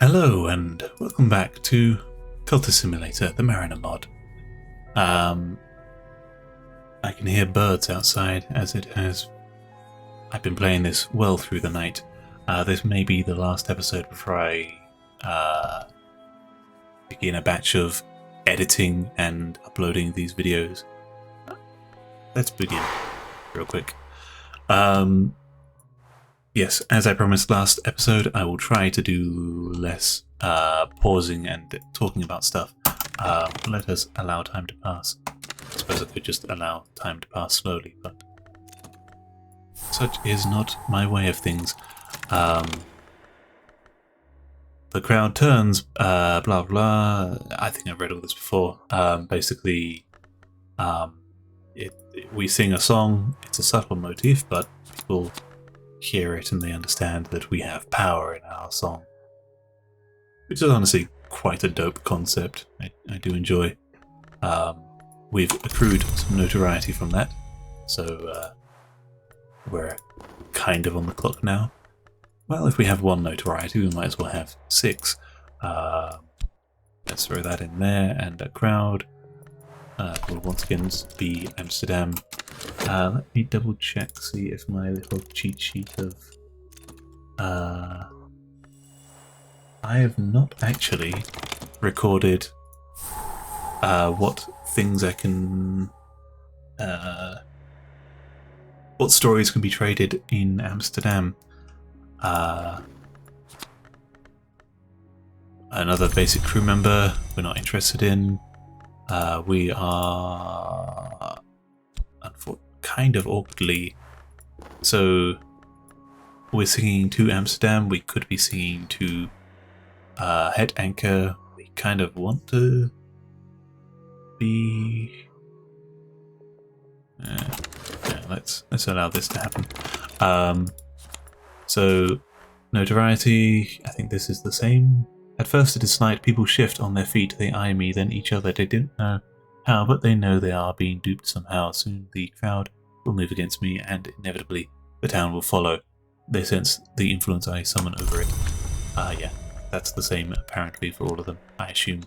Hello and welcome back to Cultist Simulator, the Mariner mod. I can hear birds outside as it has. I've been playing this well through the night. This may be the last episode before I begin a batch of editing and uploading these videos. Let's begin real quick. Yes, as I promised last episode, I will try to do less pausing and talking about stuff. Let us allow time to pass. I suppose I could just allow time to pass slowly, but such is not my way of things. The crowd turns, blah blah. I think I've read all this before. Basically, we sing a song. It's a subtle motif, but people hear it and they understand that we have power in our song, which is honestly quite a dope concept. I do enjoy. We've accrued some notoriety from that, so we're kind of on the clock now. Well, if we have one notoriety, we might as well have 6. Let's throw that in there, and a crowd will once again be Amsterdam. Let me double check, see if my little cheat sheet of... I have not actually recorded what things I can... what stories can be traded in Amsterdam. Another basic crew member we're not interested in. We are... kind of awkwardly. So we're singing to Amsterdam. We could be singing to Head Anchor. We kind of want to be. Yeah, let's allow this to happen. So notoriety. I think this is the same. At first it is slight. People shift on their feet. They eye me, then each other. They didn't know how, but they know they are being duped somehow. Soon the crowd will move against me, and inevitably the town will follow. They sense the influence I summon over it. Yeah, that's the same apparently for all of them, I assume.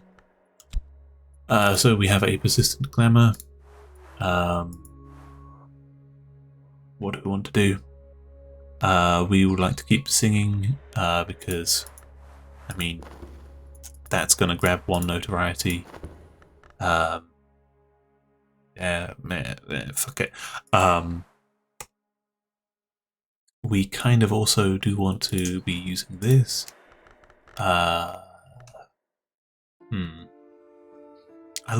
So we have a persistent glamour. What do we want to do? We would like to keep singing, because, I mean, that's going to grab one notoriety. Yeah, fuck it. We kind of also do want to be using this. Either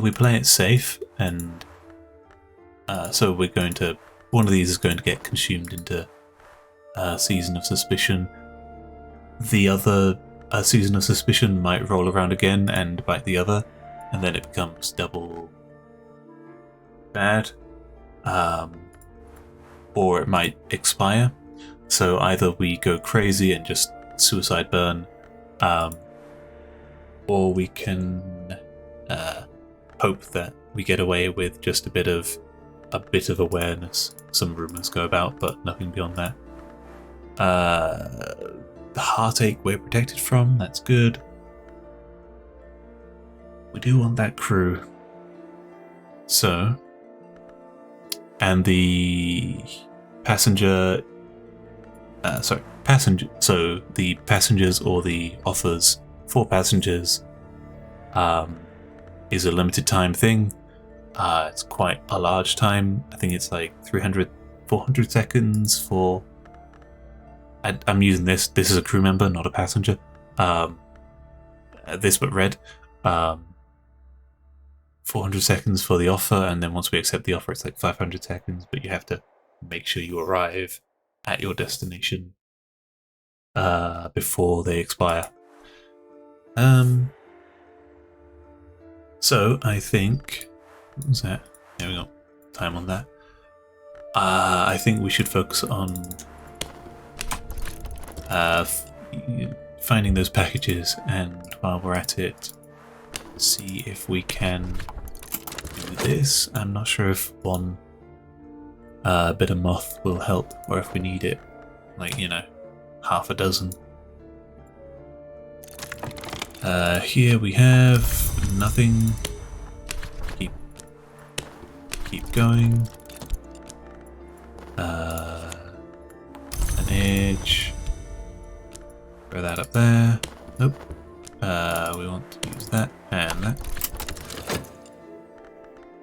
we play it safe, and so we're going to... one of these is going to get consumed into Season of Suspicion. The other Season of Suspicion might roll around again and bite the other, and then it becomes double bad, or it might expire. So either we go crazy and just suicide burn, or we can hope that we get away with just a bit of awareness. Some rumors go about, but nothing beyond that. The heartache we're protected from, that's good. We do want that crew. So, and the passenger, so the passengers or the offers for passengers is a limited time thing. It's quite a large time. I think it's like 300, 400 seconds for... I'm using this. This is a crew member, not a passenger. This but red. 400 seconds for the offer, and then once we accept the offer it's like 500 seconds, but you have to make sure you arrive at your destination before they expire. So I think... what was that? There we go. Time on that. I think we should focus on finding those packages, and while we're at it, see if we can do this. I'm not sure if one bit of moth will help, or if we need it, like, you know, half a dozen. Here we have nothing. Keep going. An edge. Throw that up there. Nope. We want to use that and that.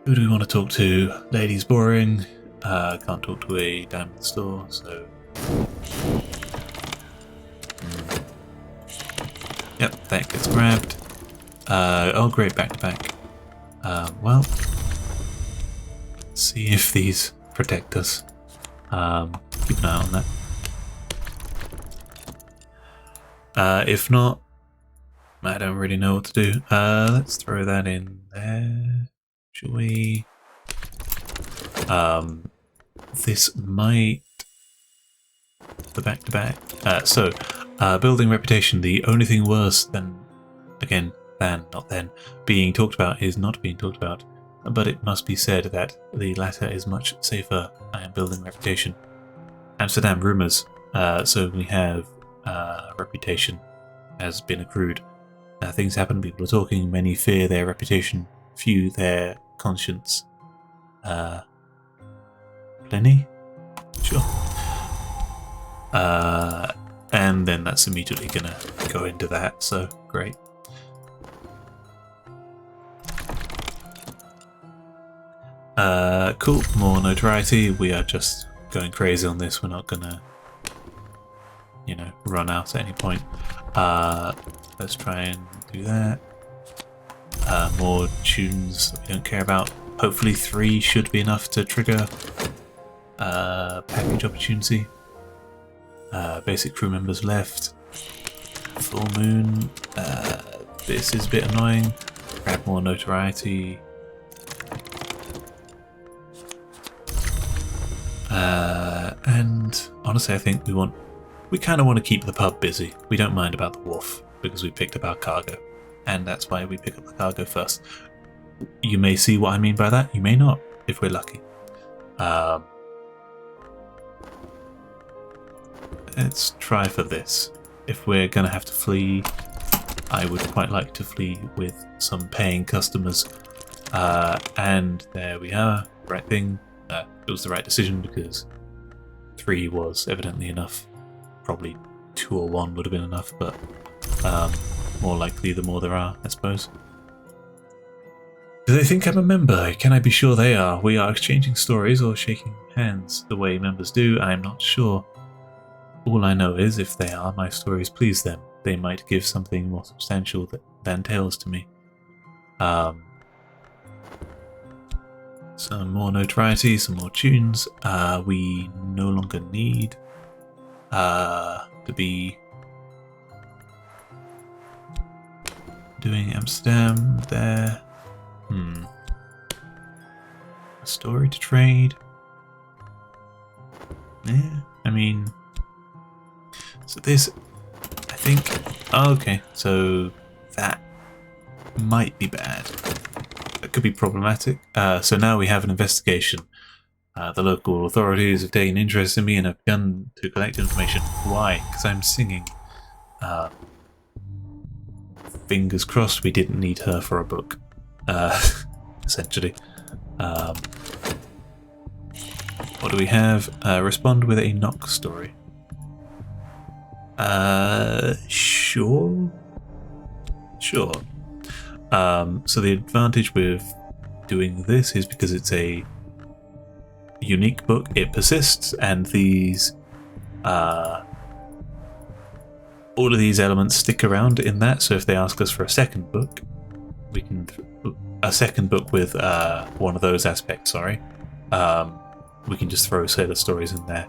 Who do we want to talk to? Lady's boring. Can't talk to a diamond store, so. Yep, that gets grabbed. Oh great, back to back. Well, let's see if these protect us. Keep an eye on that. If not, I don't really know what to do. Let's throw that in there. Shall we? This might the back to back. Building reputation. The only thing worse than, again, not then, being talked about is not being talked about. But it must be said that the latter is much safer. I am building reputation. Amsterdam rumours. So we have reputation has been accrued. Things happen. People are talking. Many fear their reputation. Few their conscience. Plenty? Sure. And then that's immediately gonna go into that, so great. Cool, more notoriety. We are just going crazy on this. We're not gonna, you know, run out at any point. Let's try and do that. More tunes that we don't care about. Hopefully 3 should be enough to trigger package opportunity. Basic crew members left. Full moon. This is a bit annoying. Grab more notoriety. And honestly, I think we kind of want to keep the pub busy. We don't mind about the wharf because we picked up our cargo, and that's why we pick up the cargo first. You may see what I mean by that. You may not, if we're lucky. Let's try for this. If we're going to have to flee, I would quite like to flee with some paying customers. And there we are. Right thing. It was the right decision because 3 was evidently enough. Probably 2 or 1 would have been enough, but more likely the more there are, I suppose. Do they think I'm a member? Can I be sure they are? We are exchanging stories or shaking hands the way members do. I am not sure. All I know is, if they are, my stories please them. They might give something more substantial than tales to me. Some more notoriety, some more tunes. We no longer need to be doing Amsterdam there. A story to trade. Yeah, I mean... So this, I think... Oh, okay, so that might be bad. That could be problematic. So now we have an investigation. The local authorities have taken interest in me and have begun to collect information. Why? Because I'm singing. Fingers crossed we didn't need her for a book. Essentially. What do we have? Respond with a knock story. Sure. Sure. So the advantage with doing this is because it's a unique book, it persists, and these all of these elements stick around in that. So if they ask us for a second book, we can a second book with one of those aspects, sorry, we can just throw Sailor Stories in there,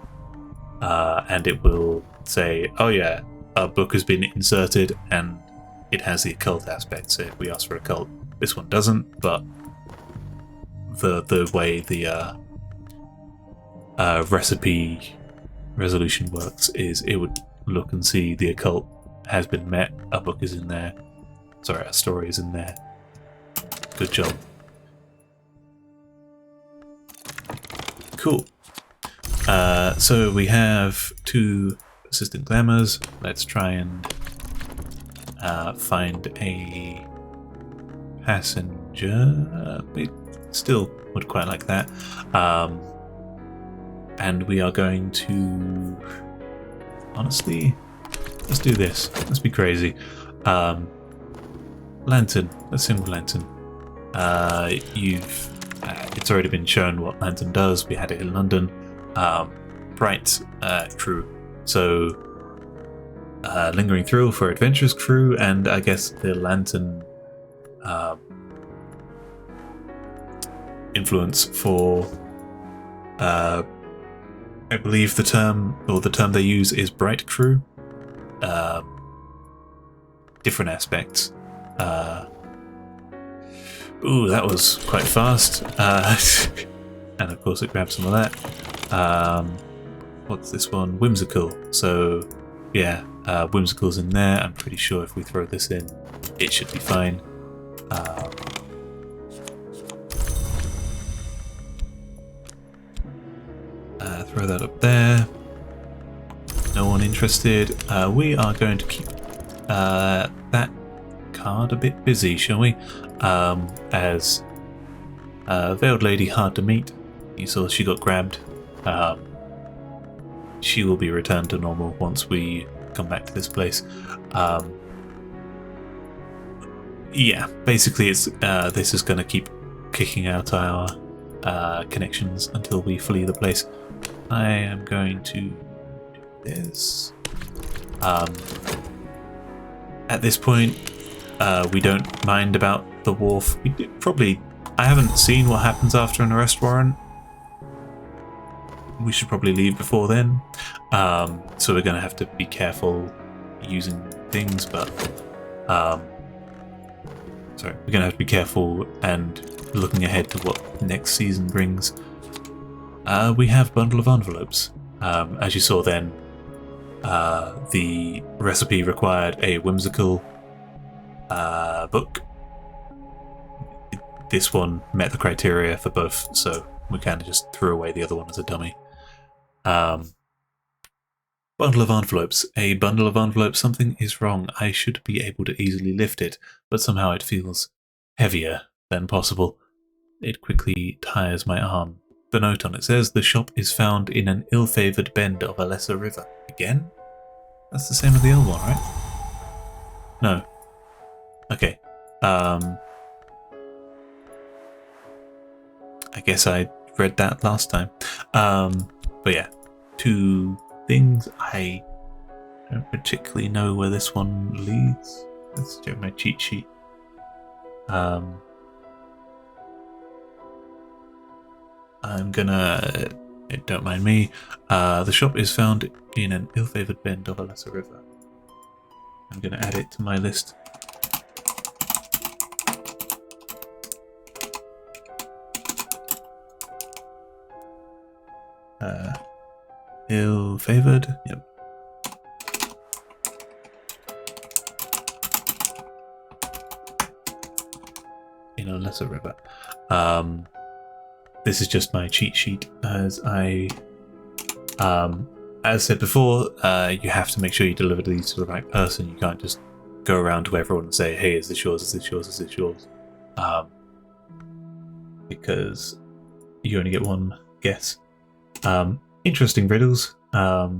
and it will say, oh yeah, a book has been inserted and it has the occult aspect. So if we ask for occult, this one doesn't, but the way the recipe resolution works is it would look and see the occult has been met, a book is in there, sorry, a story is in there. Good job. Cool. So we have 2 persistent glamours. Let's try and find a passenger. We still would quite like that. And we are going to... Honestly, let's do this. Let's be crazy. Lantern. Let's sing with Lantern. It's already been shown what Lantern does. We had it in London. Bright crew. So, lingering thrill for adventurous crew, and I guess the Lantern influence for. I believe the term they use is bright crew. Different aspects. Ooh, that was quite fast. And of course it grabbed some of that. What's this one? Whimsical. So, yeah, Whimsical's in there. I'm pretty sure if we throw this in, it should be fine. Throw that up there. No one interested. We are going to keep that card a bit busy, shall we? As Veiled Lady hard to meet. You saw she got grabbed. She will be returned to normal once we come back to this place. Yeah, basically it's this is going to keep kicking out our connections until we flee the place. I am going to do this. At this point, we don't mind about the wharf. I haven't seen what happens after an arrest warrant. We should probably leave before then. So we're going to have to be careful using things, but we're going to have to be careful and looking ahead to what next season brings. We have Bundle of Envelopes. As you saw then, the recipe required a whimsical book. This one met the criteria for both, so we kind of just threw away the other one as a dummy. Bundle of Envelopes. A bundle of envelopes. Something is wrong. I should be able to easily lift it, but somehow it feels heavier than possible. It quickly tires my arm. The note on it says, the shop is found in an ill-favoured bend of a lesser river. Again? That's the same as the L one, right? No. Okay. I guess I read that last time. But yeah, two things. I don't particularly know where this one leads. Let's check my cheat sheet. I'm gonna... Don't mind me. The shop is found in an ill-favoured bend of a lesser river. I'm gonna add it to my list. Ill-favoured? Yep. In a lesser river. This is just my cheat sheet, as said before, you have to make sure you deliver these to the right person. You can't just go around to everyone and say, hey, is this yours, is this yours, is this yours? Because you only get one guess. Interesting riddles, but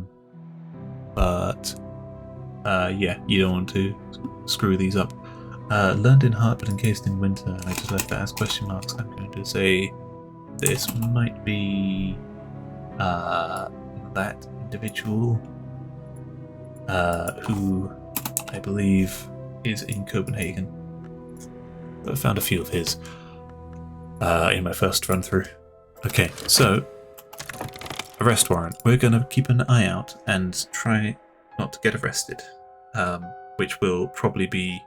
yeah, you don't want to screw these up. Learned in heart but encased in winter, and I just left that as question marks. I'm going to say this might be that individual who I believe is in Copenhagen. I found a few of his in my first run through. Okay, so arrest warrant. We're going to keep an eye out and try not to get arrested, which will probably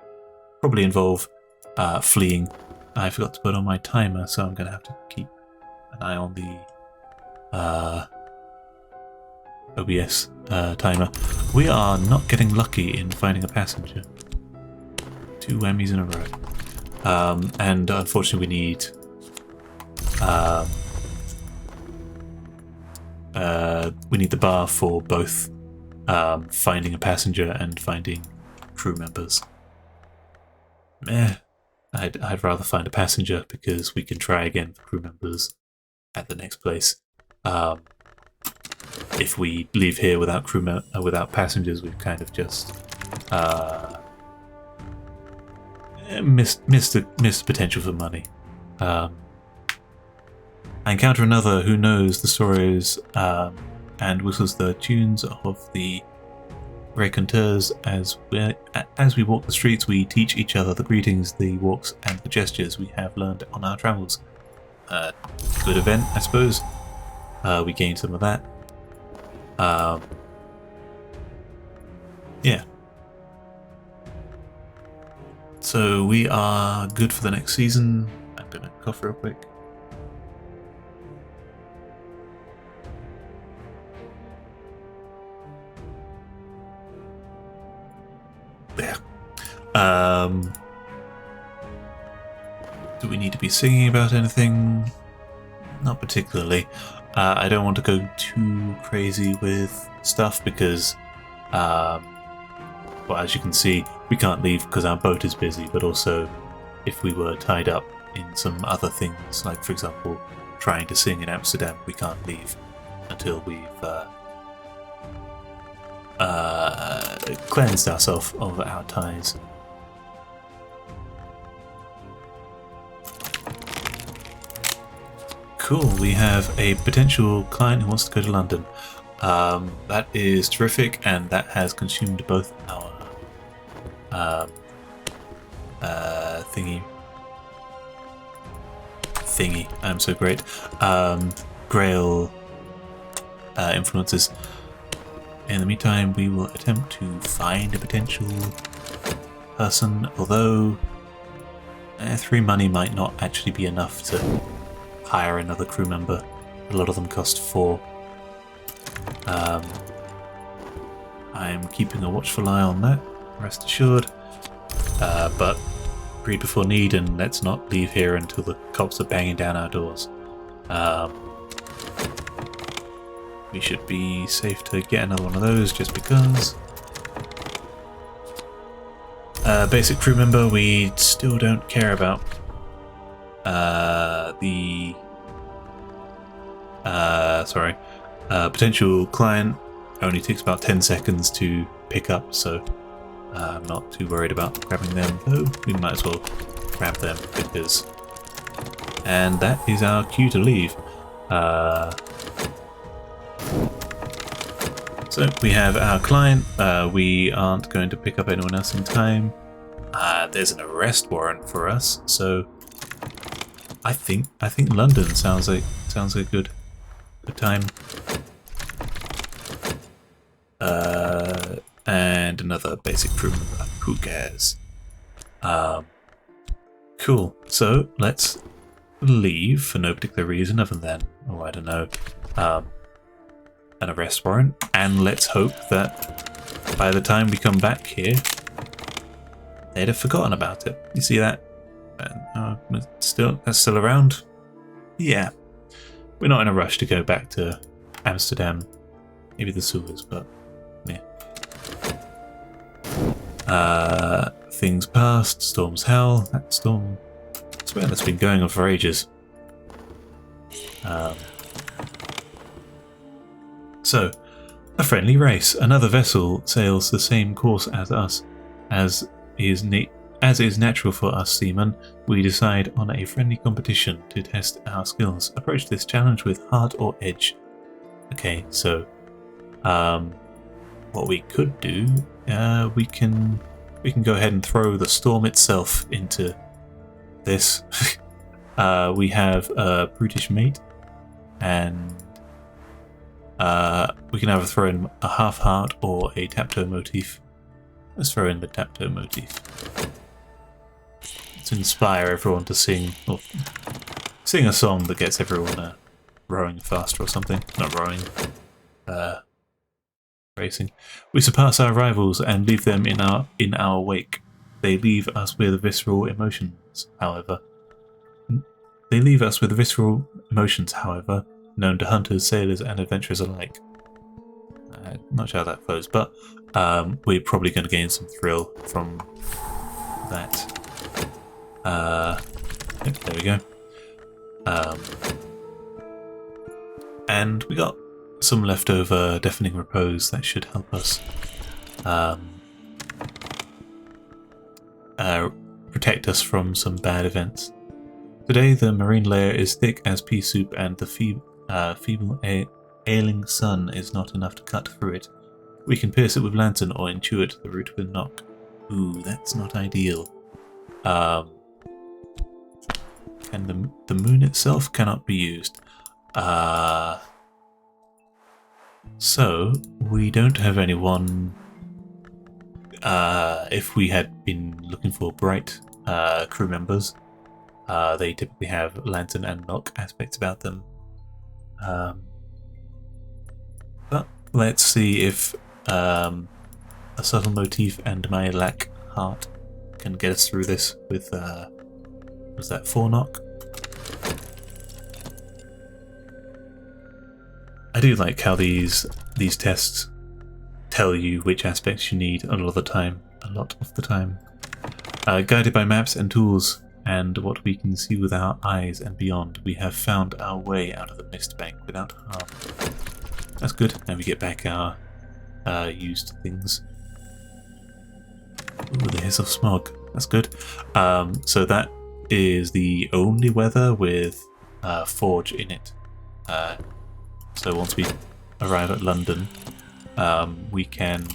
involve fleeing. I forgot to put on my timer, so I'm going to have to keep an eye on the OBS timer. We are not getting lucky in finding a passenger. 2 whammies in a row. And unfortunately we need the bar for both finding a passenger and finding crew members. I'd rather find a passenger because we can try again for crew members at the next place. If we leave here without without passengers, we've kind of just missed the potential for money. I encounter another who knows the stories and whistles the tunes of the raconteurs. As we walk the streets, we teach each other the greetings, the walks, and the gestures we have learned on our travels. Good event, I suppose. We gained some of that. Yeah. So we are good for the next season. I'm gonna cough real quick. There. Do we need to be singing about anything? Not particularly. I don't want to go too crazy with stuff because, well, as you can see, we can't leave because our boat is busy, but also if we were tied up in some other things, like, for example, trying to sing in Amsterdam, we can't leave until we've cleansed ourselves of our ties. Cool, we have a potential client who wants to go to London. That is terrific, and that has consumed both our thingy. I'm so great. Grail influences. In the meantime, we will attempt to find a potential person, although 3 money might not actually be enough to hire another crew member. A lot of them cost 4. I'm keeping a watchful eye on that, rest assured. But greed before need, and let's not leave here until the cops are banging down our doors. We should be safe to get another one of those just because. Basic crew member, we still don't care about. Potential client only takes about 10 seconds to pick up, so I'm not too worried about grabbing them, though we might as well grab them because. And that is our cue to leave. So we have our client. We aren't going to pick up anyone else in time. There's an arrest warrant for us, so I think London sounds like a good time. And another basic crew member. Who cares? Cool. So let's leave for no particular reason other than, I don't know, an arrest warrant. And let's hope that by the time we come back here, they'd have forgotten about it. You see that? That's still around? Yeah. We're not in a rush to go back to Amsterdam. Maybe the sewers, but yeah. Things past, storm's hell. That storm, I swear that's been going on for ages. So, a friendly race. Another vessel sails the same course as us. As is natural for us seamen, we decide on a friendly competition to test our skills. Approach this challenge with heart or edge. Okay, so what we could do, we can go ahead and throw the storm itself into this. We have a brutish mate, and we can either throw in a half heart or a tapto motif. Let's throw in the tapto motif to inspire everyone to sing a song that gets everyone rowing faster or something. Not rowing, racing. We surpass our rivals and leave them in our wake. They leave us with visceral emotions, however. Known to hunters, sailors, and adventurers alike. Not sure how that flows, but we're probably going to gain some thrill from that. There we go. And we got some leftover deafening repose that should help us protect us from some bad events. Today the marine layer is thick as pea soup, and the feeble ailing sun is not enough to cut through it. We can pierce it with lantern or intuit the route with knock. Ooh, that's not ideal. And the moon itself cannot be used. So we don't have anyone. If we had been looking for bright crew members, they typically have lantern and knock aspects about them. But let's see if a subtle motif and my lack heart can get us through this with was that 4 knock? I do like how these tests tell you which aspects you need a lot of the time. Guided by maps and tools and what we can see with our eyes and beyond, we have found our way out of the mist bank without harm. That's good. Now we get back our used things. Ooh, the hiss of smog. That's good. So that is the only weather with forge in it. So once we arrive at London, we can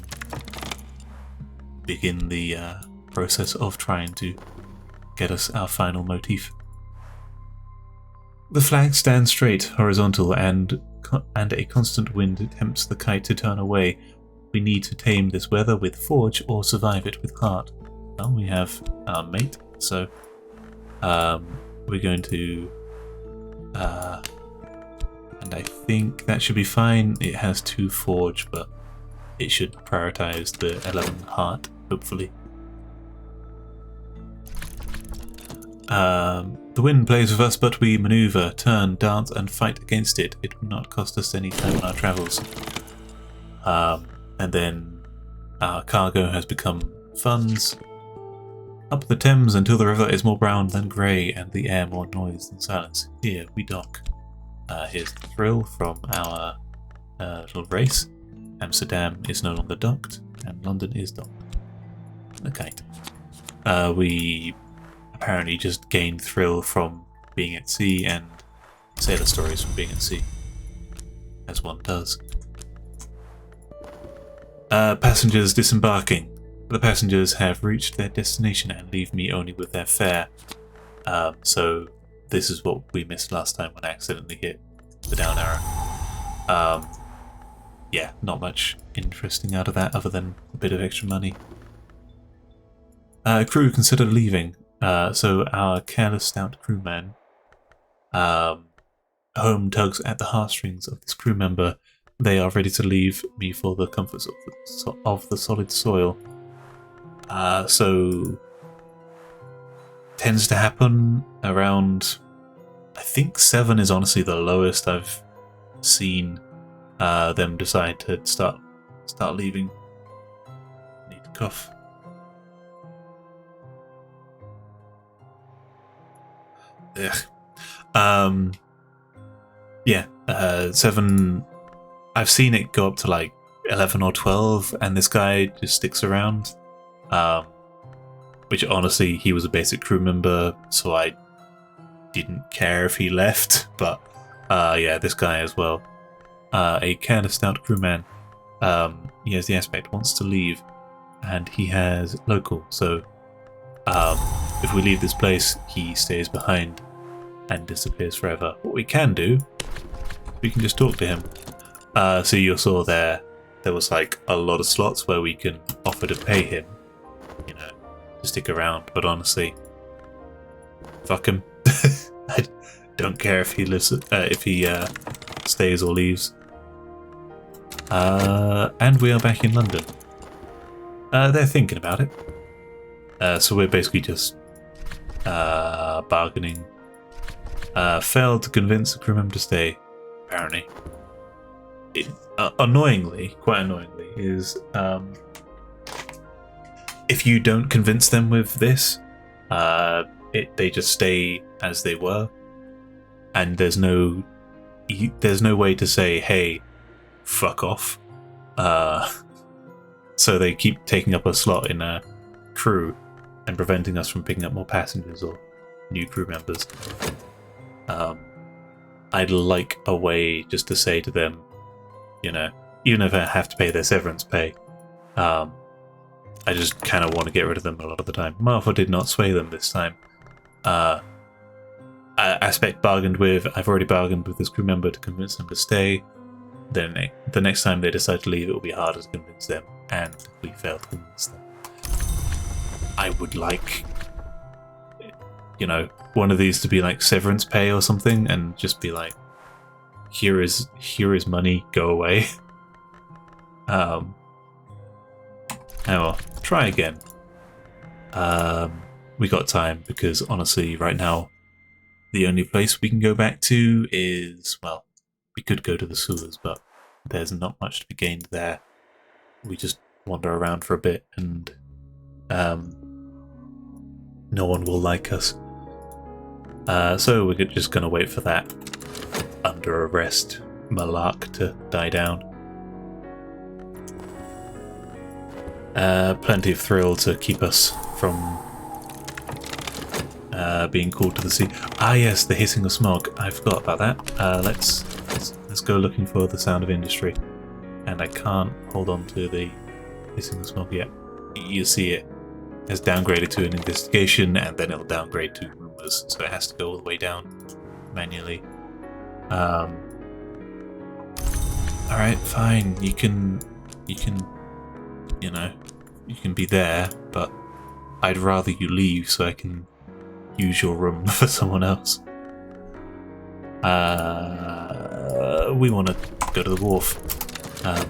begin the process of trying to get us our final motif. The flag stands straight, horizontal, and a constant wind tempts the kite to turn away. We need to tame this weather with forge or survive it with heart. Well, we have our mate, so we're going to and I think that should be fine. It has 2 forge, but it should prioritize the 11 heart, hopefully. The wind plays with us, but we maneuver, turn, dance, and fight against it. It will not cost us any time on our travels. And then our cargo has become funds. Up the Thames until the river is more brown than grey and the air more noise than silence. Here we dock. Here's the thrill from our little race. Amsterdam is no longer docked, and London is docked. The kite. We apparently just gained thrill from being at sea and sailor stories from being at sea, as one does. Passengers disembarking. The passengers have reached their destination and leave me only with their fare. So this is what we missed last time when I accidentally hit the down arrow. Yeah, not much interesting out of that other than a bit of extra money. Crew consider leaving. So our careless stout crewman home tugs at the heartstrings of this crew member. They are ready to leave me for the comforts of the solid soil. So tends to happen around, I think 7 is honestly the lowest I've seen them decide to start leaving. Need to cough. Ugh. Yeah, 7. I've seen it go up to like 11 or 12, and this guy just sticks around. Which honestly, he was a basic crew member, so I didn't care if he left. But yeah, this guy as well, a careless stout crewman. He has the aspect wants to leave, and he has local. So if we leave this place, he stays behind and disappears forever. What we can do, we can just talk to him. So you saw there was like a lot of slots where we can offer to pay him, you know, to stick around. But honestly, fuck him. I don't care if he lives, if he stays or leaves. And we are back in London. They're thinking about it. So we're basically just bargaining. Failed to convince the crew member to stay, apparently. Annoyingly, quite annoyingly, is if you don't convince them with this, they just stay as they were, and there's no way to say, hey, fuck off. So they keep taking up a slot in a crew and preventing us from picking up more passengers or new crew members. I'd like a way just to say to them, you know, even if I have to pay their severance pay, I just kind of want to get rid of them a lot of the time. Martha did not sway them this time. Aspect bargained with. I've already bargained with this crew member to convince them to stay. Then the next time they decide to leave, it will be harder to convince them, and we fail to convince them. I would like, you know, one of these to be like severance pay or something, and just be like, here is money, go away. Oh well, try again. We got time, because honestly, right now, the only place we can go back to is, well, we could go to the sewers, but there's not much to be gained there. We just wander around for a bit, and no one will like us. So we're just going to wait for that under arrest malark to die down. Plenty of thrill to keep us from being called to the sea. Ah yes, the hissing of smog. I forgot about that. Let's go looking for the sound of industry. And I can't hold on to the hissing of smog yet. You see it has downgraded to an investigation, and then it'll downgrade to rumors, so it has to go all the way down manually. Alright, fine. You can you know, you can be there, but I'd rather you leave so I can use your room for someone else. We want to go to the wharf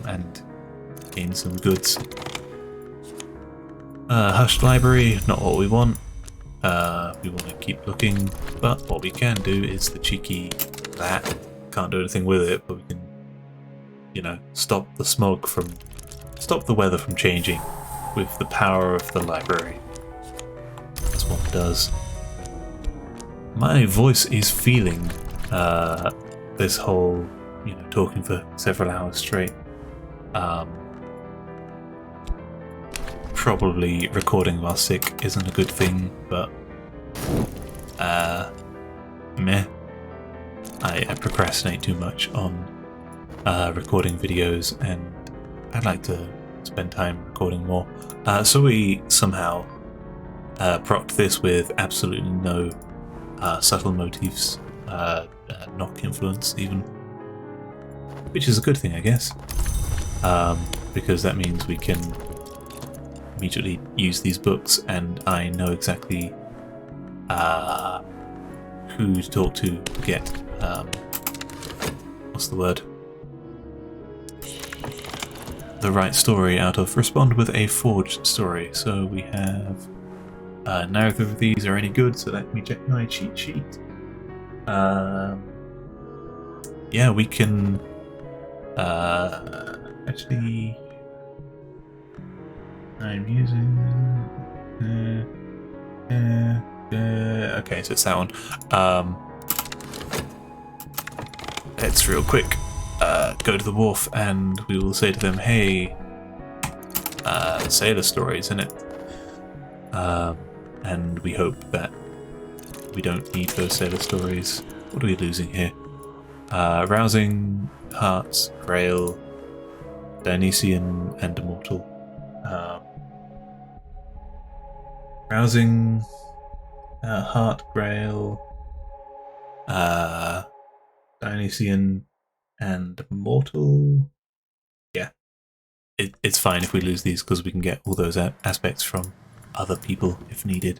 and gain some goods. Hushed library, not what we want. We want to keep looking, but what we can do is the cheeky that. Can't do anything with it, but we can, you know, stop the weather from changing with the power of the library. That's what it does. My voice is feeling this whole, you know, talking for several hours straight. Probably recording while sick isn't a good thing, but meh. I procrastinate too much on recording videos, and I'd like to spend time recording more. So we somehow procced this with absolutely no subtle motifs, knock influence even, which is a good thing, I guess, because that means we can immediately use these books, and I know exactly who to talk to get what's the word? The right story out of. Respond with a forged story. So we have neither of these are any good, so let me check my cheat sheet. Yeah, we can actually, I'm using okay, so it's that one. Let's real quick go to the wharf, and we will say to them, hey, sailor stories, isn't it? And we hope that we don't need those sailor stories. What are we losing here? Rousing, Hearts, Grail, Dionysian, and Immortal. Rousing, Heart, Grail, Dionysian, and Immortal. Yeah, it's fine if we lose these, because we can get all those aspects from other people if needed.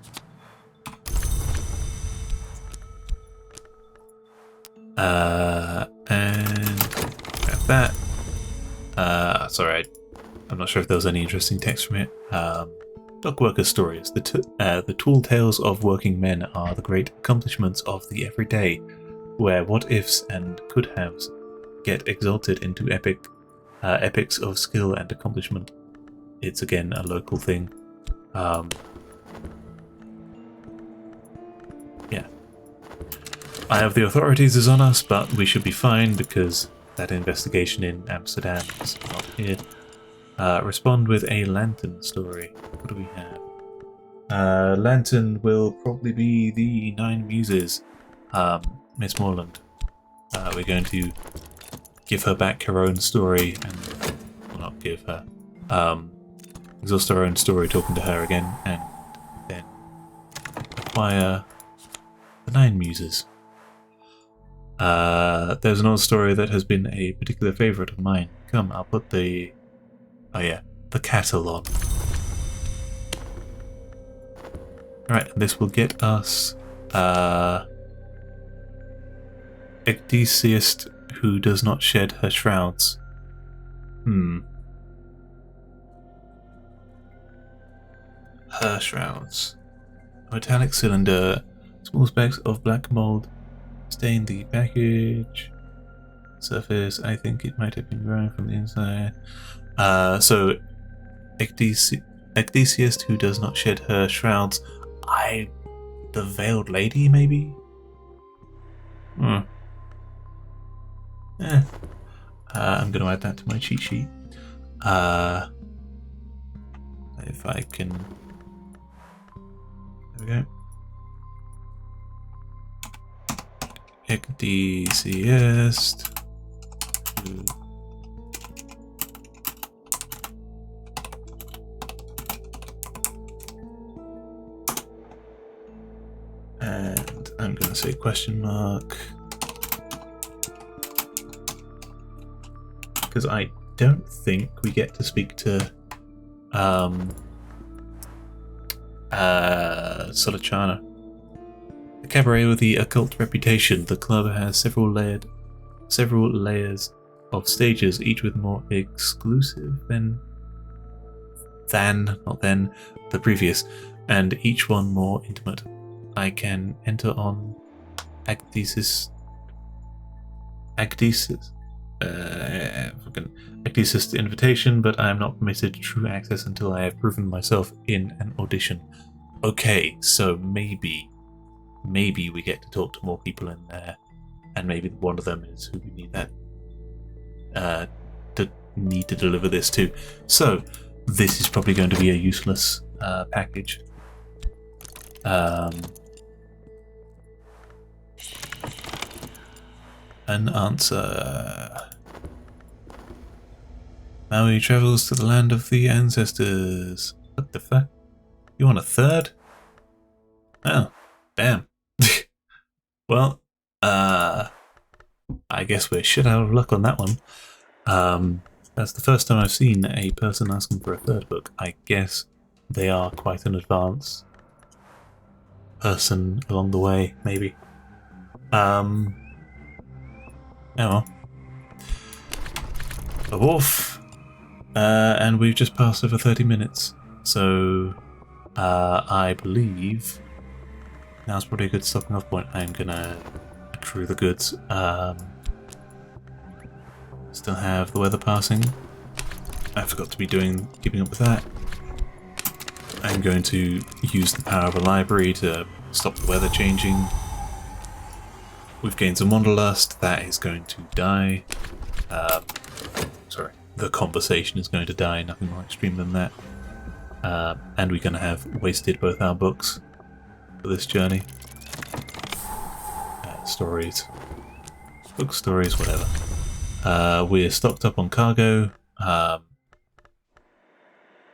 And grab that. It's alright. I'm not sure if there was any interesting text from it. Dock worker stories. The tall tales of working men are the great accomplishments of the everyday, where what-ifs and could-haves get exalted into epics of skill and accomplishment. It's again a local thing. Eye of the authorities is on us, but we should be fine because that investigation in Amsterdam is not here. Respond with a lantern story. What do we have? Lantern will probably be the 9 Muses. Miss Morland. We're going to give her back her own story, and well, not give her. Exhaust her own story talking to her again, and then acquire the 9 Muses. There's an old story that has been a particular favourite of mine. Come, I'll put the... oh yeah, the cattle on. Alright, this will get us... Ecdysiast who does not shed her shrouds. Her shrouds. A metallic cylinder. Small specks of black mold stain the package. Surface, I think it might have been growing from the inside. So, Ecdysiast who does not shed her shrouds. The Veiled Lady, maybe? I'm going to add that to my cheat sheet. If I can... there we go. Ecdysiast. And I'm going to say question mark. Because I don't think we get to speak to Solachana. A cabaret with the occult reputation, the club has several layers of stages, each with more exclusive than the previous, and each one more intimate. I can enter on Ecdysiast invitation, but I am not permitted true access until I have proven myself in an audition. Okay, so maybe we get to talk to more people in there, and maybe one of them is who we need to deliver this to. So this is probably going to be a useless package. An answer. Maui travels to the land of the ancestors. What the fuck? You want a third? Oh, damn. Well, I guess we're shit out of luck on that one. That's the first time I've seen a person asking for a third book. I guess they are quite an advanced person along the way, maybe. Oh well. A wolf. And we've just passed over 30 minutes. So, I believe now's probably a good stopping off point. I'm gonna accrue the goods. Still have the weather passing. I forgot to be keeping up with that. I'm going to use the power of a library to stop the weather changing. We've gained some wanderlust. That is going to die. Sorry, the conversation is going to die. Nothing more extreme than that. And we're going to have wasted both our books for this journey. Stories. Book stories, whatever. We're stocked up on cargo.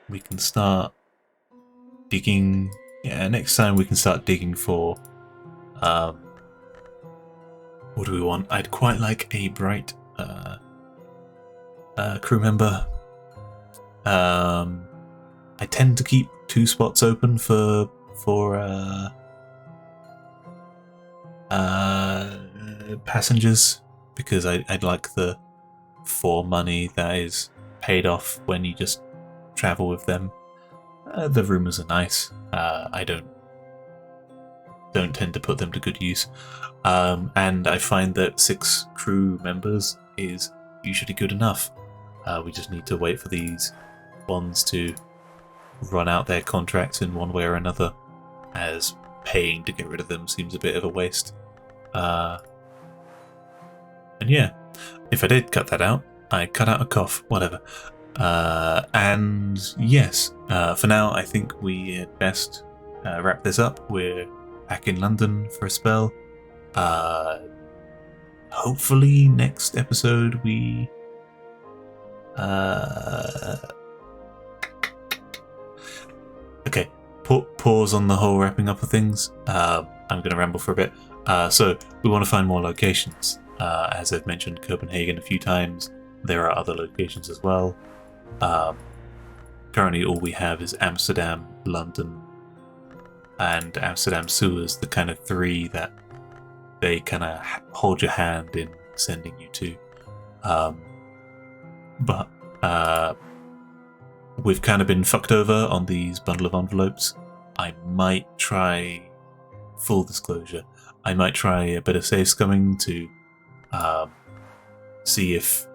We can start digging. Yeah, next time we can start digging for... what do we want? I'd quite like a bright crew member. I tend to keep 2 spots open for passengers, because I'd like the 4 money that is paid off when you just travel with them. The rumours are nice. I don't tend to put them to good use. And I find that 6 crew members is usually good enough. We just need to wait for these ones to run out their contracts in one way or another, as paying to get rid of them seems a bit of a waste. And yeah, if I did cut that out, I cut out a cough, whatever. And yes, for now, I think we had best wrap this up. We're back in London for a spell. Hopefully next episode we... Okay, pause on the whole wrapping up of things. I'm going to ramble for a bit. So we want to find more locations. As I've mentioned Copenhagen a few times, there are other locations as well. Currently all we have is Amsterdam, London, and Amsterdam sewers, the kind of three that they kind of hold your hand in sending you to. But we've kind of been fucked over on these bundle of envelopes. I might try, full disclosure, I might try a bit of save scumming to see if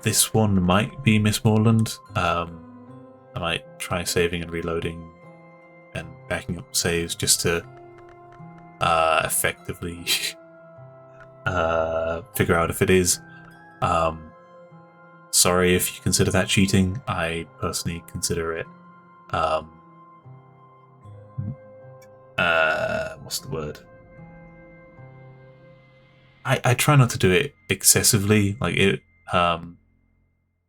this one might be Miss Morland. I might try saving and reloading and backing up saves just to effectively figure out if it is. Sorry if you consider that cheating. I personally consider it what's the word? I try not to do it excessively. Like it,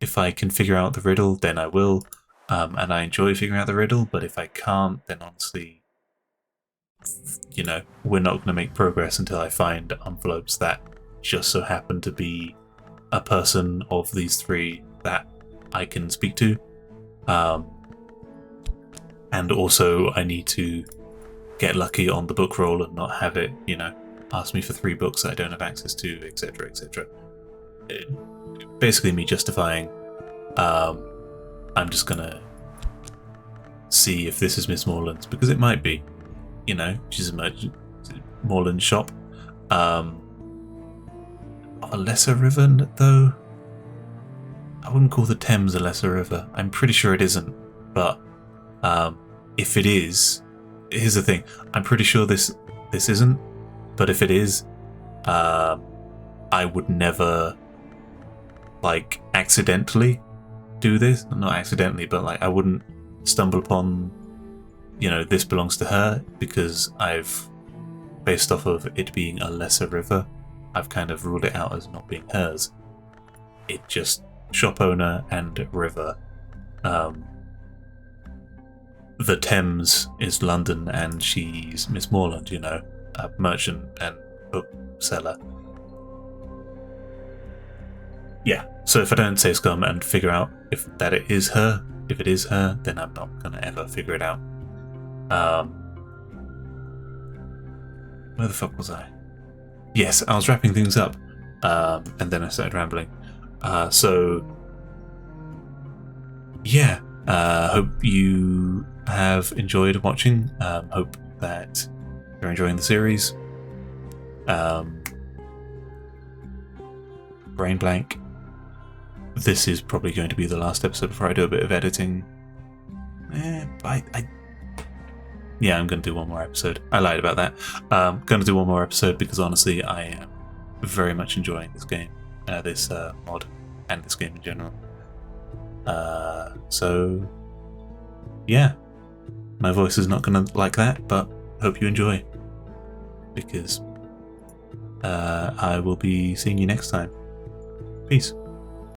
if I can figure out the riddle, then I will, and I enjoy figuring out the riddle. But if I can't, then honestly, you know, we're not going to make progress until I find envelopes that just so happen to be a person of these three that I can speak to. And also I need to get lucky on the book roll and not have it, you know, ask me for 3 books that I don't have access to, etc, etc. Basically me justifying, I'm just gonna see if this is Miss Morland's, because it might be, you know, she's a Morland shop. Of a lesser river, though? I wouldn't call the Thames a lesser river. I'm pretty sure it isn't, but if it is, here's the thing. I'm pretty sure this isn't, but if it is, I would never, like, accidentally do this. Not accidentally, but like I wouldn't stumble upon, you know, this belongs to her, because I've, based off of it being a lesser river, I've kind of ruled it out as not being hers. It just shop owner and river. The Thames is London and she's Miss Morland, you know, a merchant and bookseller. Yeah, so if I don't say scum and figure out if it is her, then I'm not gonna ever figure it out. Where the fuck was I? Yes, I was wrapping things up, and then I started rambling. So, yeah, hope you have enjoyed watching. Hope that you're enjoying the series. Brain blank. This is probably going to be the last episode before I do a bit of editing. Yeah, I'm going to do one more episode. I lied about that. I'm going to do one more episode because honestly, I am very much enjoying this game, this mod, and this game in general. So, yeah. My voice is not going to like that, but hope you enjoy. Because I will be seeing you next time. Peace.